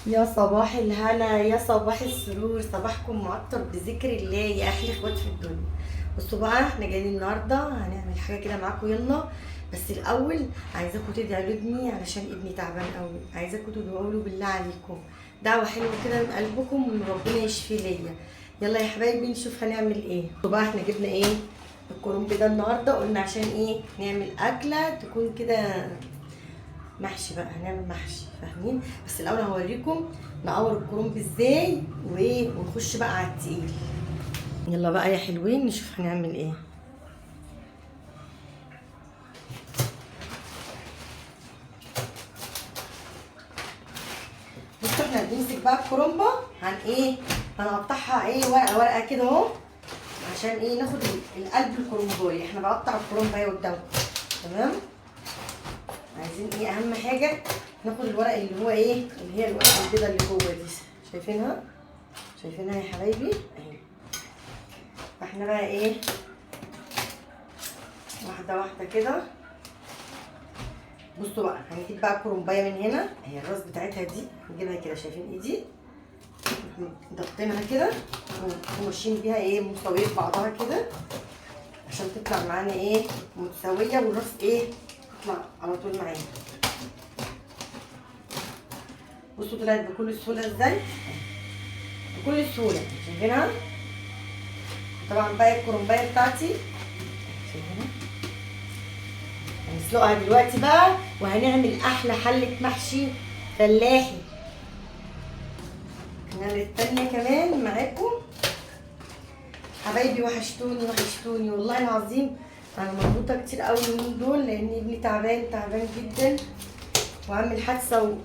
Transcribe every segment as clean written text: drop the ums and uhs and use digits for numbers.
يا صباح الهنا، يا صباح السرور، صباحكم معطر بذكر الله يا احلى اخوات في الدنيا. بصوا بقى، احنا جايين النهارده هنعمل حاجه كده معاكم، يلا. بس الاول عايزاكم تدعوا لابني علشان ابني تعبان قوي، عايزاكم تدعوا له بالله عليكم دعوه حلوه كده من قلبكم وان ربنا يشفي ليا. يلا يا حبايبي نشوف هنعمل ايه. بصوا بقى، احنا جبنا ايه؟ الكرنب ده النهارده قلنا عشان ايه؟ نعمل اكله تكون كده محشي. بقى هنعمل محشي، فاهمين؟ بس الاول هوريكم نقور الكرنب ازاي ونخش بقى على التقيل. يلا بقى يا حلوين نشوف هنعمل ايه. بصوا، احنا بنمسك بقى الكرنبه ايه، هنقطعها ايه ورقه ورقه كده اهو، عشان ايه؟ ناخد القلب الكرنبايه. احنا بقطع الكرنبه اهي قدامكم، تمام؟ عايزين ايه اهم حاجه؟ ناخد الورق اللي هو ايه، اللي هي الورقه البيضاء اللي جوه دي، شايفينها؟ شايفينها يا حبايبي اهي. فاحنا بقى ايه، واحده واحده كده. بصوا بقى، هنجيب بقى الكرنبايه من هنا، هي الراس بتاعتها دي نجيبها كده، شايفين ايدي؟ ضغطينها كده وماشيين بيها ايه، مساويه بعضها كده عشان تطلع معانا ايه، متساويه، والراس ايه، تطلع على طول معانا. بصوا طلعت بكل سهوله ازاي، بكل سهوله، شايفينها؟ طبعا بقى الكرنبايه بتاعتي شايفينها، هنسلقها دلوقتي بقى وهنعمل احلى حله محشي فلاحي. هنعمل التانية كمان معاكم حبايبي. وحشتوني وحشتوني والله العظيم. انا مضغوطه كتير قوي اليومين دول لان ابني تعبان تعبان جدا وعامل حادثه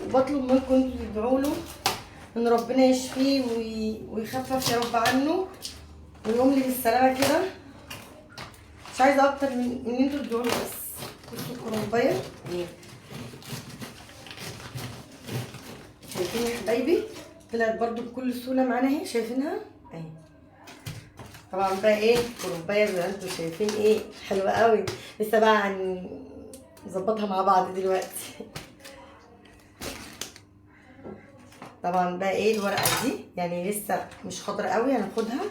وبطلب منكم انتوا تدعوا له ان ربنا يشفيه ويخفف يا رب عنه ويقوم لي بالسلامه كده. مش عايزه اكتر من انتوا تدعوا له بس. بصوا الكرنبايه ايه، شايفين يا حبايبي؟ طلعت برضو بكل سهوله معانا اهي، شايفينها اهي. طبعا بقى ايه، كرنبايه زي ما انتم شايفين ايه، حلوه قوي. لسه بقى هنظبطها مع بعض دلوقتي. طبعا بقى ايه، الورقه دي يعني لسه مش خضرا قوي، هناخدها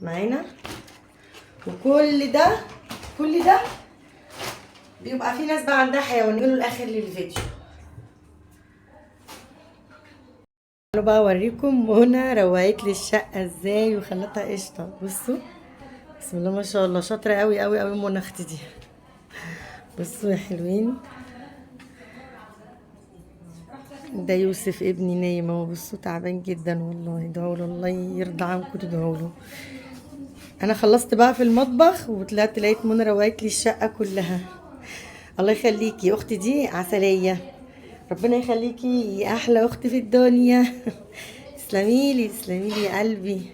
معانا. وكل ده، كل ده بيبقى في ناس بقى عندها حيوان له الاخر للفيديو. تعالوا بقى اوريكم منى روقت لي الشقه ازاي وخلتها قشطه. بصوا، بسم الله ما شاء الله، شاطره قوي قوي قوي منى اختي دي. بصوا يا حلوين، ده يوسف ابني نايم اهو. بصوا تعبان جدا والله، ادعوا له الله يرضى عنكم تدعوا له. انا خلصت بقى في المطبخ وطلعت لقيت منى روقت لي الشقه كلها. الله يخليكي اختي دي عسليه، ربنا يخليكي يا احلى اخت في الدنيا. تسلميلي تسلميلي يا قلبي.